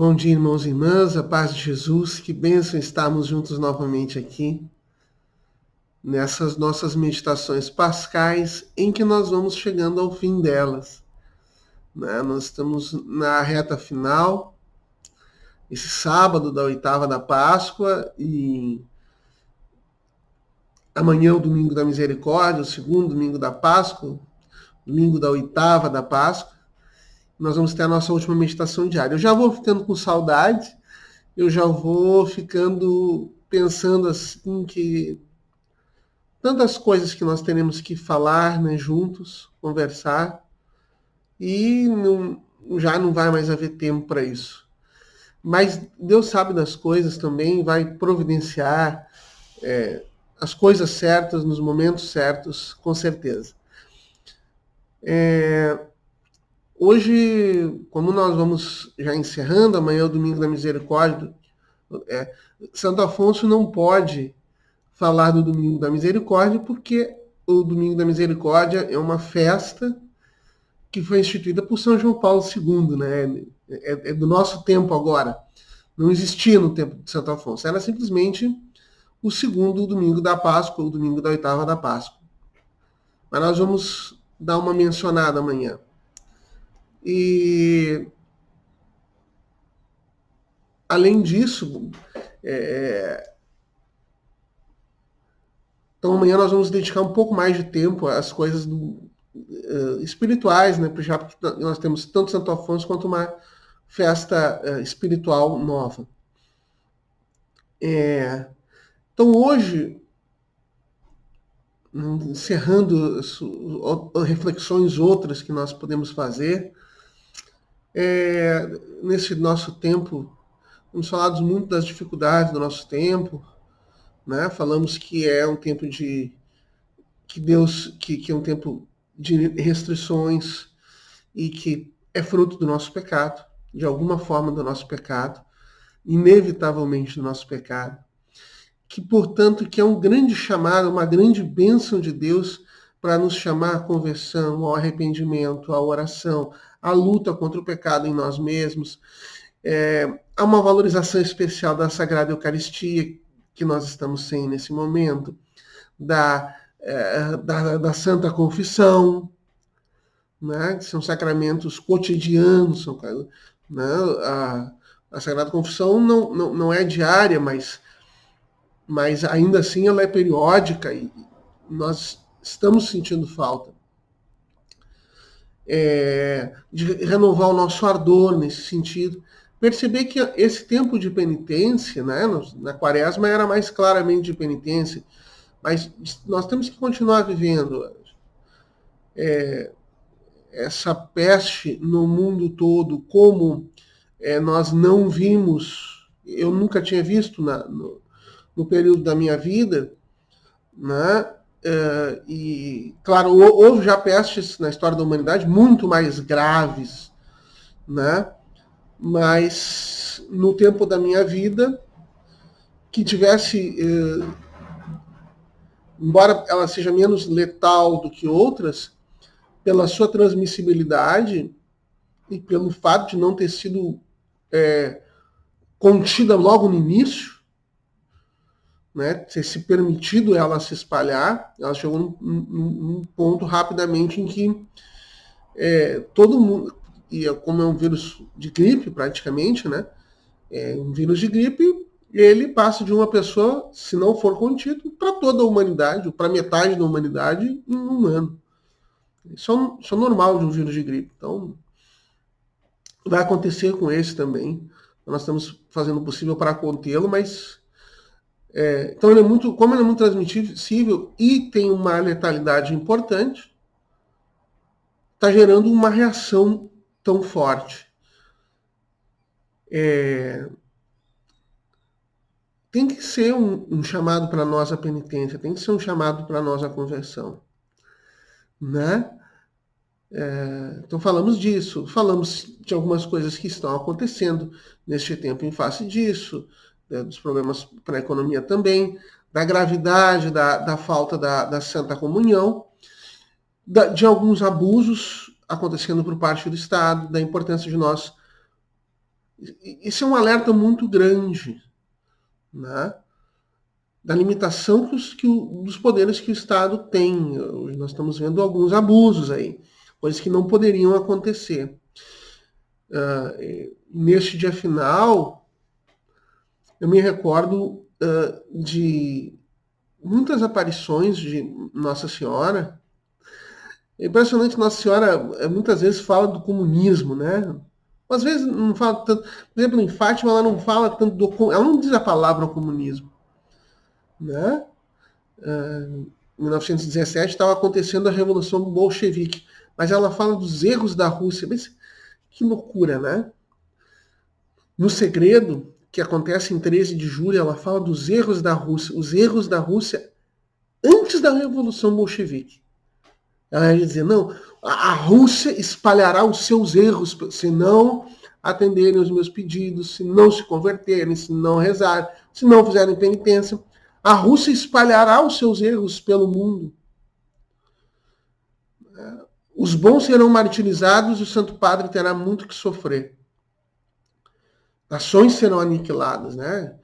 Bom dia, irmãos e irmãs, a paz de Jesus, que bênção estarmos juntos novamente aqui, nessas nossas meditações pascais, em que nós vamos chegando ao fim delas, né? Nós estamos na reta final, esse sábado da oitava da Páscoa, e amanhã é o domingo da misericórdia, o segundo domingo da Páscoa, domingo da oitava da Páscoa. Nós vamos ter a nossa última meditação diária. Eu já vou ficando com saudade, eu já vou ficando pensando assim que tantas coisas que nós teremos que falar, né, juntos, conversar, e já não vai mais haver tempo para isso. Mas Deus sabe das coisas também, vai providenciar as coisas certas nos momentos certos, com certeza. Hoje, como nós vamos já encerrando, amanhã é o Domingo da Misericórdia, Santo Afonso não pode falar do Domingo da Misericórdia, porque o Domingo da Misericórdia é uma festa que foi instituída por São João Paulo II, né? É do nosso tempo agora. Não existia no tempo de Santo Afonso. Era simplesmente o segundo domingo da Páscoa, o domingo da oitava da Páscoa. Mas nós vamos dar uma mencionada amanhã. E, além disso, então amanhã nós vamos dedicar um pouco mais de tempo às coisas espirituais, né? Já porque nós temos tanto Santo Afonso quanto uma festa espiritual nova. Então hoje, encerrando reflexões outras que nós podemos fazer, nesse nosso tempo, temos falado muito das dificuldades do nosso tempo, né? Falamos que é um tempo que é um tempo de restrições e que é fruto do nosso pecado, de alguma forma do nosso pecado, inevitavelmente do nosso pecado, que, portanto, que é um grande chamado, uma grande bênção de Deus para nos chamar à conversão, ao arrependimento, à oração, à luta contra o pecado em nós mesmos. Há uma valorização especial da Sagrada Eucaristia que nós estamos sem nesse momento, da Santa Confissão, né, que são sacramentos cotidianos, né, a Sagrada Confissão não é diária, mas ainda assim ela é periódica e nós estamos sentindo falta de renovar o nosso ardor nesse sentido. Perceber que esse tempo de penitência, né, na Quaresma era mais claramente de penitência, mas nós temos que continuar vivendo essa peste no mundo todo, como nós não vimos, eu nunca tinha visto no período da minha vida, né? E, claro, houve já pestes na história da humanidade muito mais graves, né? Mas no tempo da minha vida, que tivesse, embora ela seja menos letal do que outras, pela sua transmissibilidade e pelo fato de não ter sido contida logo no início, né, ter se permitido ela se espalhar, ela chegou num ponto rapidamente em que todo mundo, e como é um vírus de gripe praticamente, né, um vírus de gripe, ele passa de uma pessoa, se não for contido, para toda a humanidade, ou para metade da humanidade em um ano. Isso é normal de um vírus de gripe. Então, vai acontecer com esse também. Nós estamos fazendo o possível para contê-lo, mas então como ele é muito transmissível e tem uma letalidade importante, está gerando uma reação tão forte. Tem que ser um chamado para nós a penitência, tem que ser um chamado para nós a conversão, né? Então falamos disso, falamos de algumas coisas que estão acontecendo neste tempo em face disso, dos problemas para a economia também, da gravidade da falta da Santa Comunhão, de alguns abusos acontecendo por parte do Estado, da importância de nós Isso é um alerta muito grande, né? Da limitação dos poderes que o Estado tem. Nós estamos vendo alguns abusos aí, coisas que não poderiam acontecer. Neste dia final, eu me recordo de muitas aparições de Nossa Senhora. É impressionante, Nossa Senhora muitas vezes fala do comunismo, né? Às vezes não fala tanto. Por exemplo, em Fátima, ela não fala tanto do. Ela não diz a palavra comunismo, né? Em 1917 estava acontecendo a Revolução Bolchevique, mas ela fala dos erros da Rússia. Mas que loucura, né? No Segredo, que acontece em 13 de julho, ela fala dos erros da Rússia, os erros da Rússia antes da Revolução Bolchevique. Ela vai dizer, não, a Rússia espalhará os seus erros se não atenderem os meus pedidos, se não se converterem, se não rezarem, se não fizerem penitência. A Rússia espalhará os seus erros pelo mundo. Os bons serão martirizados e o Santo Padre terá muito que sofrer. Nações serão aniquiladas, né?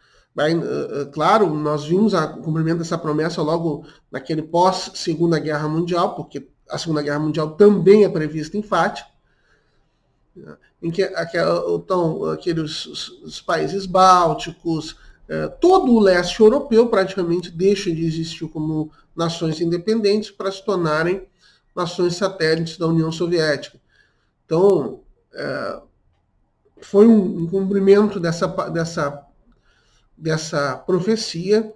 Claro, nós vimos o cumprimento dessa promessa logo naquele pós-Segunda Guerra Mundial, porque a Segunda Guerra Mundial também é prevista em Fátima, em que estão aqueles os países bálticos, todo o leste europeu praticamente deixa de existir como nações independentes para se tornarem nações satélites da União Soviética. Então, foi um cumprimento dessa profecia,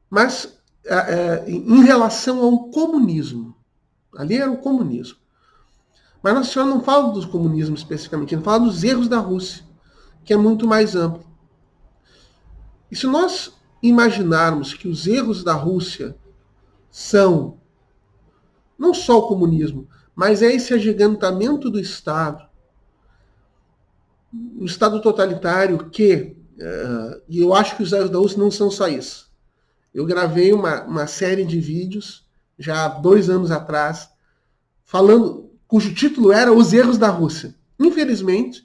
mas em relação ao comunismo, ali era o comunismo. Mas Nossa Senhora não fala do comunismo especificamente, ela fala dos erros da Rússia, que é muito mais amplo. E se nós imaginarmos que os erros da Rússia são não só o comunismo, mas é esse agigantamento do Estado, um Estado totalitário que, e eu acho que os erros da Rússia não são só isso. Eu gravei uma série de vídeos, já há 2 anos atrás, cujo título era Os Erros da Rússia. Infelizmente,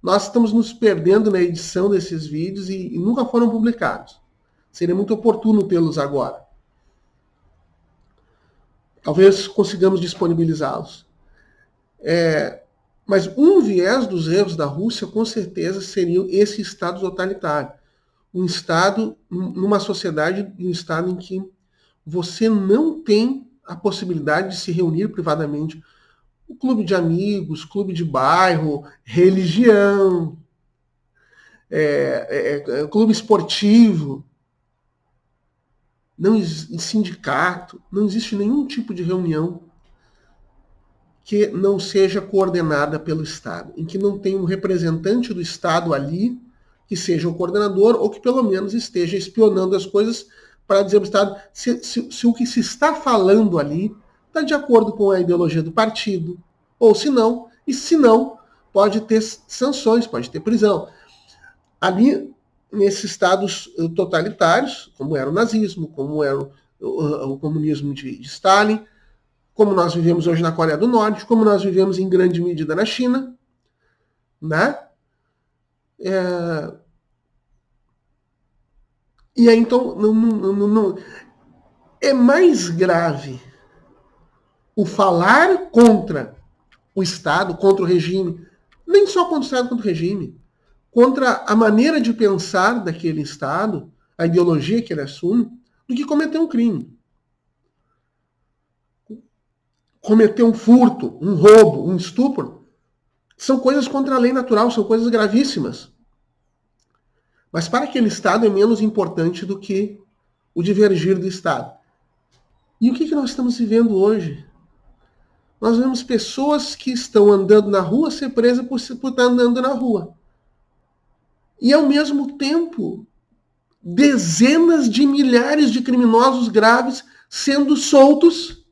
nós estamos nos perdendo na edição desses vídeos e nunca foram publicados. Seria muito oportuno tê-los agora. Talvez consigamos disponibilizá-los. Mas um viés dos erros da Rússia, com certeza, seria esse Estado totalitário. Um Estado, numa sociedade, um Estado em que você não tem a possibilidade de se reunir privadamente. O clube de amigos, clube de bairro, religião, clube esportivo, não sindicato, não existe nenhum tipo de reunião que não seja coordenada pelo Estado, em que não tenha um representante do Estado ali que seja o coordenador ou que pelo menos esteja espionando as coisas para dizer ao Estado se o que se está falando ali está de acordo com a ideologia do partido, ou se não, e se não, pode ter sanções, pode ter prisão. Ali, nesses estados totalitários, como era o nazismo, como era o comunismo de Stalin, como nós vivemos hoje na Coreia do Norte, como nós vivemos em grande medida na China, né? E aí, então, não, é mais grave o falar contra o Estado, contra o regime, nem só contra o Estado, contra o regime, contra a maneira de pensar daquele Estado, a ideologia que ele assume, do que cometer um crime. Cometer um furto, um roubo, um estupro, são coisas contra a lei natural, são coisas gravíssimas. Mas para aquele Estado é menos importante do que o divergir do Estado. E o que nós estamos vivendo hoje? Nós vemos pessoas que estão andando na rua ser presas por estar andando na rua. E, ao mesmo tempo, dezenas de milhares de criminosos graves sendo soltos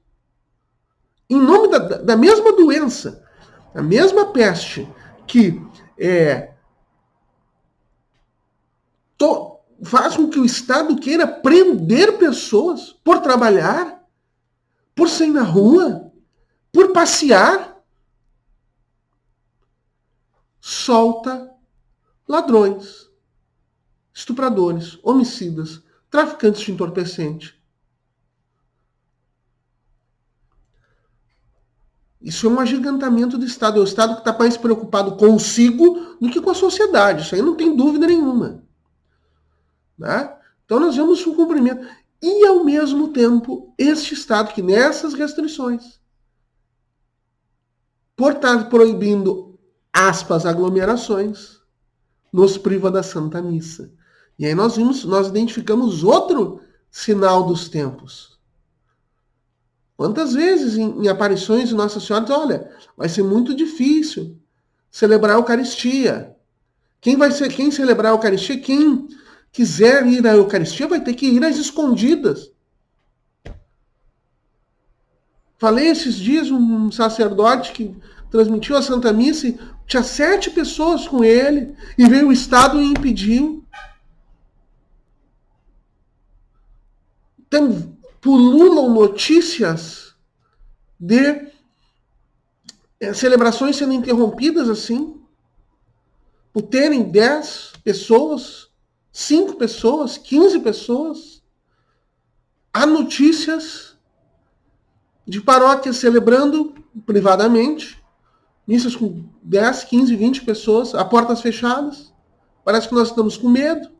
em nome da mesma doença, a mesma peste que faz com que o Estado queira prender pessoas por trabalhar, por sair na rua, por passear. solta ladrões, estupradores, homicidas, traficantes de entorpecente. Isso é um agigantamento do Estado. É o Estado que está mais preocupado consigo do que com a sociedade. Isso aí não tem dúvida nenhuma. Né? Então nós vemos um cumprimento. E, ao mesmo tempo, este Estado que nessas restrições, por estar proibindo, aspas, aglomerações, nos priva da Santa Missa. E aí nós identificamos outro sinal dos tempos. Quantas vezes em aparições de Nossa Senhora diz, olha, vai ser muito difícil celebrar a Eucaristia. Quem celebrar a Eucaristia, quem quiser ir à Eucaristia vai ter que ir às escondidas. Falei esses dias um sacerdote que transmitiu a Santa Missa e tinha 7 pessoas com ele e veio o Estado e impediu. Então, pululam notícias de celebrações sendo interrompidas assim, por terem 10 pessoas, 5 pessoas, 15 pessoas. Há notícias de paróquias celebrando privadamente, missas com 10, 15, 20 pessoas, a portas fechadas. Parece que nós estamos com medo.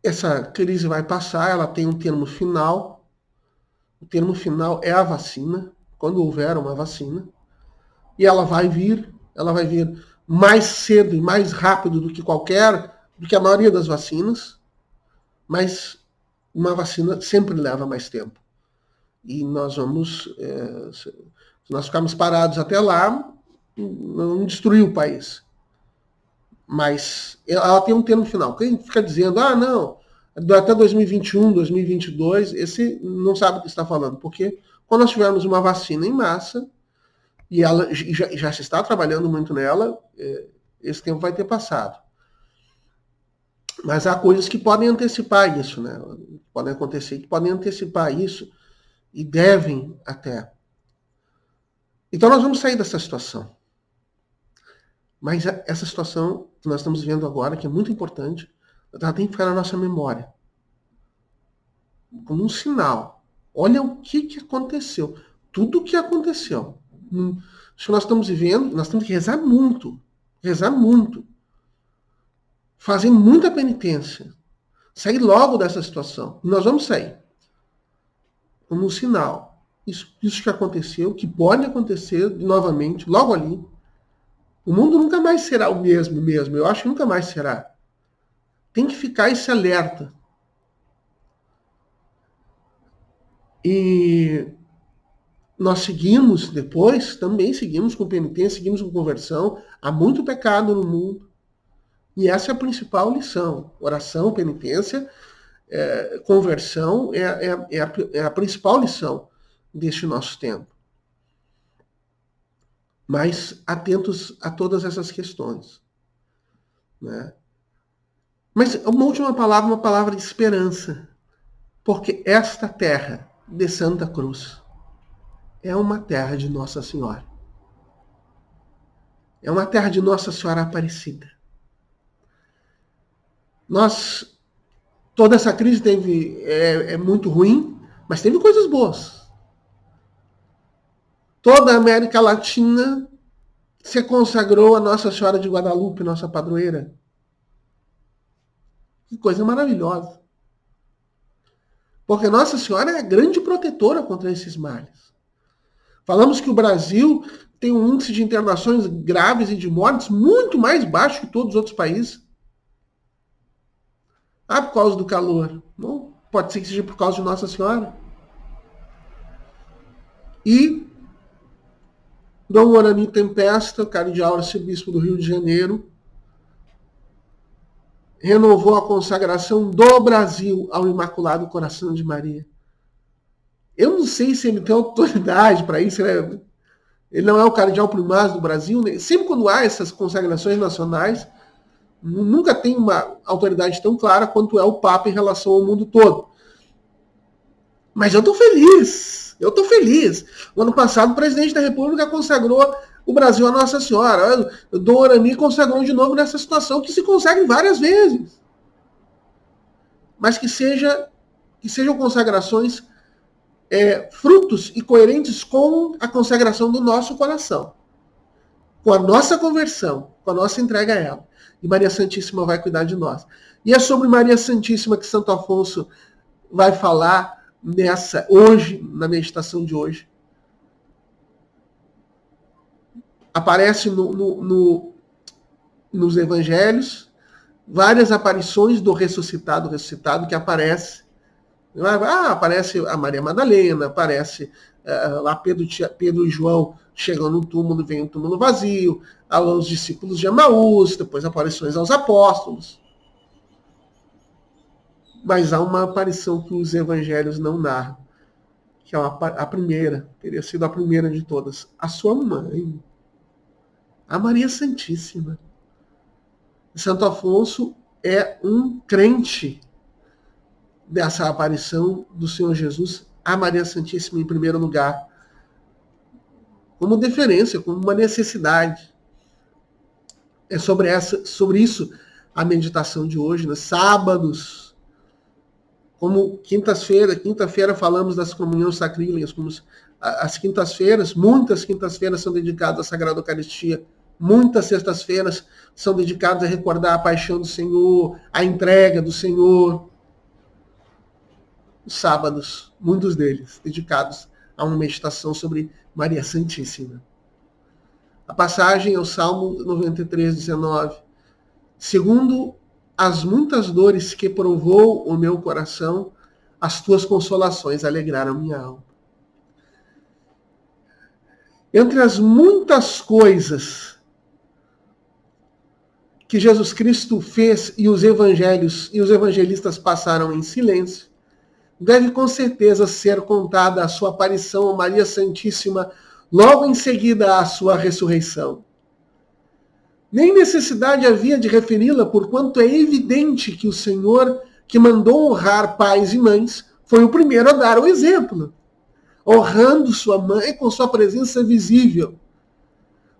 Essa crise vai passar, ela tem um termo final. O termo final é a vacina, quando houver uma vacina. E ela vai vir mais cedo e mais rápido do que a maioria das vacinas. Mas uma vacina sempre leva mais tempo. E nós vamos, se nós ficarmos parados até lá, não destruir o país. Mas ela tem um termo final. Quem fica dizendo, não, até 2021, 2022, esse não sabe o que está falando. Porque quando nós tivermos uma vacina em massa, e ela já se está trabalhando muito nela, esse tempo vai ter passado. Mas há coisas que podem antecipar isso, né? Podem acontecer que podem antecipar isso e devem até. Então nós vamos sair dessa situação. Mas essa situação que nós estamos vivendo agora, que é muito importante, ela tem que ficar na nossa memória. Como um sinal. Olha o que aconteceu. Tudo o que aconteceu. Isso que nós estamos vivendo, nós temos que rezar muito. Rezar muito. Fazer muita penitência. Sair logo dessa situação. E nós vamos sair. Como um sinal. Isso que aconteceu, que pode acontecer novamente, logo ali. O mundo nunca mais será o mesmo. Eu acho que nunca mais será. Tem que ficar esse alerta. E nós também seguimos com penitência, seguimos com conversão. Há muito pecado no mundo. E essa é a principal lição. Oração, penitência, conversão é a principal lição deste nosso tempo. Mas atentos a todas essas questões. Né? Mas uma última palavra, uma palavra de esperança. Porque esta terra de Santa Cruz é uma terra de Nossa Senhora. É uma terra de Nossa Senhora Aparecida. Toda essa crise é muito ruim, mas teve coisas boas. Toda a América Latina se consagrou a Nossa Senhora de Guadalupe, nossa padroeira. Que coisa maravilhosa. Porque Nossa Senhora é a grande protetora contra esses males. Falamos que o Brasil tem um índice de internações graves e de mortes muito mais baixo que todos os outros países. Por causa do calor. Não, pode ser que seja por causa de Nossa Senhora. E Dom Orani Tempesta, cardeal arcebispo do Rio de Janeiro, renovou a consagração do Brasil ao Imaculado Coração de Maria. Eu não sei se ele tem autoridade para isso. Ele não é o cardeal primaz do Brasil. Né? Sempre quando há essas consagrações nacionais, nunca tem uma autoridade tão clara quanto é o Papa em relação ao mundo todo. Mas eu estou feliz. Eu estou feliz. O ano passado, o presidente da República consagrou o Brasil a Nossa Senhora. Dom Arani consagrou de novo nessa situação, que se consegue várias vezes. Mas que sejam consagrações frutos e coerentes com a consagração do nosso coração, com a nossa conversão, com a nossa entrega a ela. E Maria Santíssima vai cuidar de nós. E é sobre Maria Santíssima que Santo Afonso vai falar hoje, na meditação de hoje. Aparece nos evangelhos várias aparições do ressuscitado que aparece. Aparece a Maria Madalena, aparece lá Pedro e João chegam no túmulo, vem um túmulo vazio, aos discípulos de Emaús, depois aparições aos apóstolos. Mas há uma aparição que os evangelhos não narram, que é a primeira, teria sido a primeira de todas, a sua mãe, a Maria Santíssima. Santo Afonso é um crente dessa aparição do Senhor Jesus a Maria Santíssima em primeiro lugar, como deferência, como uma necessidade. É sobre isso a meditação de hoje, né? Sábados, como quinta-feira falamos das comunhões sacrílegas, como as quintas-feiras, muitas quintas-feiras são dedicadas à Sagrada Eucaristia, muitas sextas-feiras são dedicadas a recordar a paixão do Senhor, a entrega do Senhor. Os sábados, muitos deles, dedicados a uma meditação sobre Maria Santíssima. A passagem é o Salmo 93, 19. Segundo as muitas dores que provou o meu coração, as tuas consolações alegraram minha alma. Entre as muitas coisas que Jesus Cristo fez e os evangelistas passaram em silêncio, deve com certeza ser contada a sua aparição a Maria Santíssima logo em seguida à sua ressurreição. Nem necessidade havia de referi-la, porquanto é evidente que o Senhor, que mandou honrar pais e mães, foi o primeiro a dar o exemplo, honrando sua mãe com sua presença visível.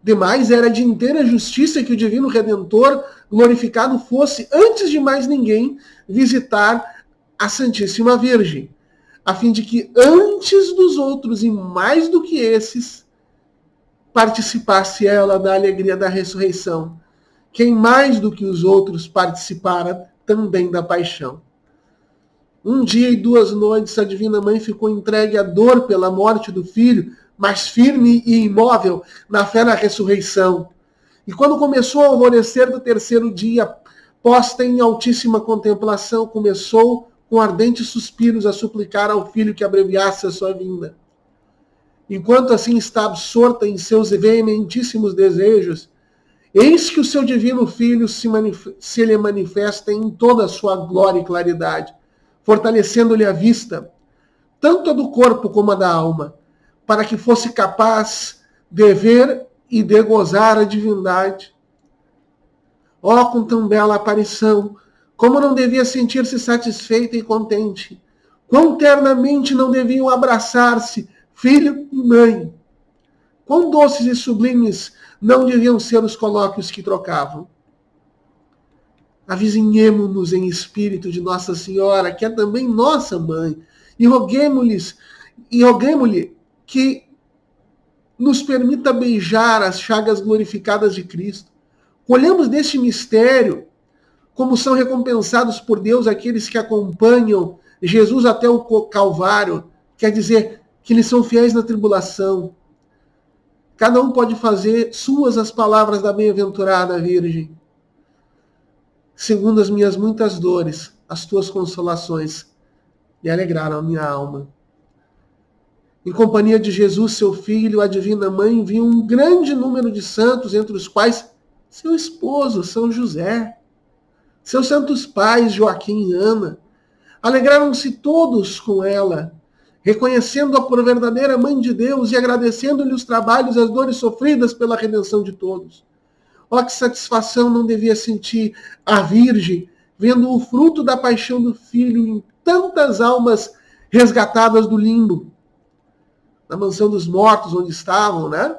Demais era de inteira justiça que o Divino Redentor, glorificado, fosse, antes de mais ninguém, visitar a Santíssima Virgem, a fim de que antes dos outros e mais do que esses, participasse ela da alegria da ressurreição, quem mais do que os outros participara também da paixão. Um dia e 2 noites a Divina Mãe ficou entregue à dor pela morte do filho, mas firme e imóvel na fé na ressurreição. E quando começou a alvorecer do 3º dia, posta em altíssima contemplação, começou com ardentes suspiros a suplicar ao filho que abreviasse a sua vinda. Enquanto assim está absorta em seus veementíssimos desejos, eis que o seu divino filho se lhe manifesta em toda a sua glória e claridade, fortalecendo-lhe a vista, tanto a do corpo como a da alma, para que fosse capaz de ver e de gozar a divindade. Ó, com tão bela aparição, como não devia sentir-se satisfeita e contente, quão ternamente não deviam abraçar-se filho e mãe, quão doces e sublimes não deviam ser os colóquios que trocavam. Avizinhemo-nos em espírito de Nossa Senhora, que é também nossa mãe, e roguemo-lhe que nos permita beijar as chagas glorificadas de Cristo. Colhemos deste mistério como são recompensados por Deus aqueles que acompanham Jesus até o Calvário, quer dizer, que eles são fiéis na tribulação. Cada um pode fazer suas as palavras da bem-aventurada Virgem. Segundo as minhas muitas dores, as tuas consolações me alegraram a minha alma. Em companhia de Jesus, seu Filho, a Divina Mãe, viu um grande número de santos, entre os quais seu esposo, São José, seus santos pais, Joaquim e Ana. Alegraram-se todos com ela, reconhecendo-a por verdadeira Mãe de Deus e agradecendo-lhe os trabalhos e as dores sofridas pela redenção de todos. Ó, que satisfação não devia sentir a Virgem, vendo o fruto da paixão do Filho em tantas almas resgatadas do limbo. na mansão dos mortos, onde estavam, né?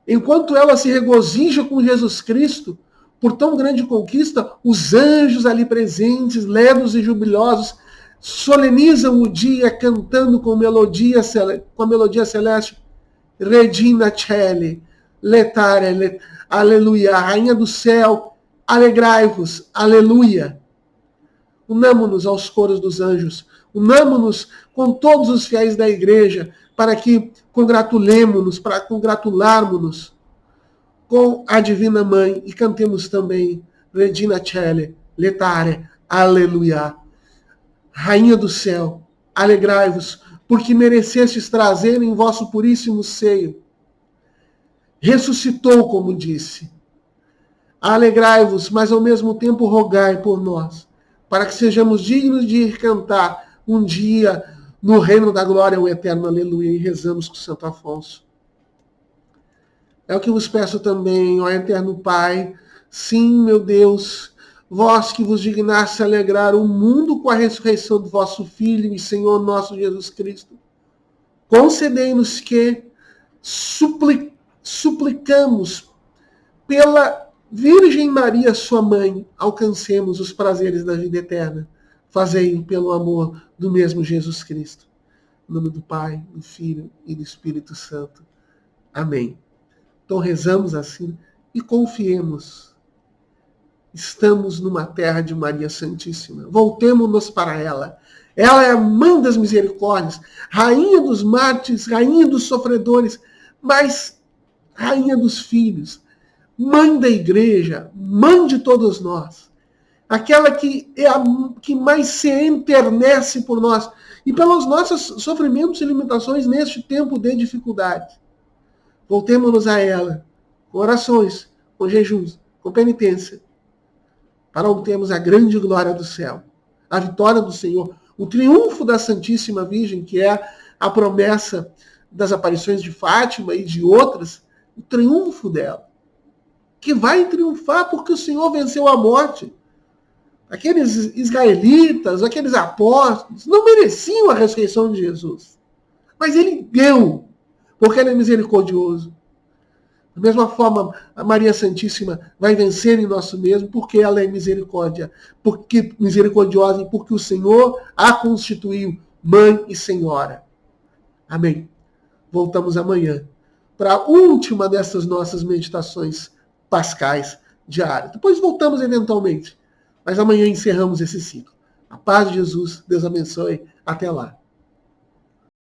Enquanto ela se regozija com Jesus Cristo, por tão grande conquista, os anjos ali presentes, ledos e jubilosos, solenizam o dia cantando com a melodia celeste, Regina Celi, letare, aleluia, Rainha do céu, alegrai-vos, aleluia. Unamo-nos aos coros dos anjos, unamo-nos com todos os fiéis da igreja, para que congratulemo-nos, para congratularmos-nos com a Divina Mãe e cantemos também Regina Celi, letare, aleluia. Rainha do céu, alegrai-vos, porque merecestes trazer em vosso puríssimo seio. Ressuscitou, como disse. Alegrai-vos, mas ao mesmo tempo rogai por nós, para que sejamos dignos de ir cantar um dia no reino da glória, o eterno aleluia, e rezamos com Santo Afonso. É o que vos peço também, ó eterno Pai, sim, meu Deus, vós que vos dignaste alegrar o mundo com a ressurreição do vosso Filho e Senhor nosso Jesus Cristo, concedei-nos que suplicamos pela Virgem Maria, sua mãe, alcancemos os prazeres da vida eterna. Fazei-o pelo amor do mesmo Jesus Cristo. Em nome do Pai, do Filho e do Espírito Santo. Amém. Então rezamos assim e confiemos. Estamos numa terra de Maria Santíssima. Voltemo-nos para ela. Ela é a mãe das misericórdias, rainha dos mártires, rainha dos sofredores, mas rainha dos filhos, mãe da igreja, mãe de todos nós. Aquela que é a que mais se enternece por nós e pelos nossos sofrimentos e limitações neste tempo de dificuldade. Voltemo-nos a ela, com orações, com jejuns, com penitência, para obtermos a grande glória do céu, a vitória do Senhor, o triunfo da Santíssima Virgem, que é a promessa das aparições de Fátima e de outras, o triunfo dela, que vai triunfar porque o Senhor venceu a morte. Aqueles israelitas, aqueles apóstolos, não mereciam a ressurreição de Jesus, mas ele deu, porque ele é misericordioso. Da mesma forma, a Maria Santíssima vai vencer em nosso mesmo, porque ela é misericórdia, porque misericordiosa e porque o Senhor a constituiu mãe e senhora. Amém. Voltamos amanhã para a última dessas nossas meditações pascais diárias. Depois voltamos eventualmente, mas amanhã encerramos esse ciclo. A paz de Jesus, Deus abençoe. Até lá.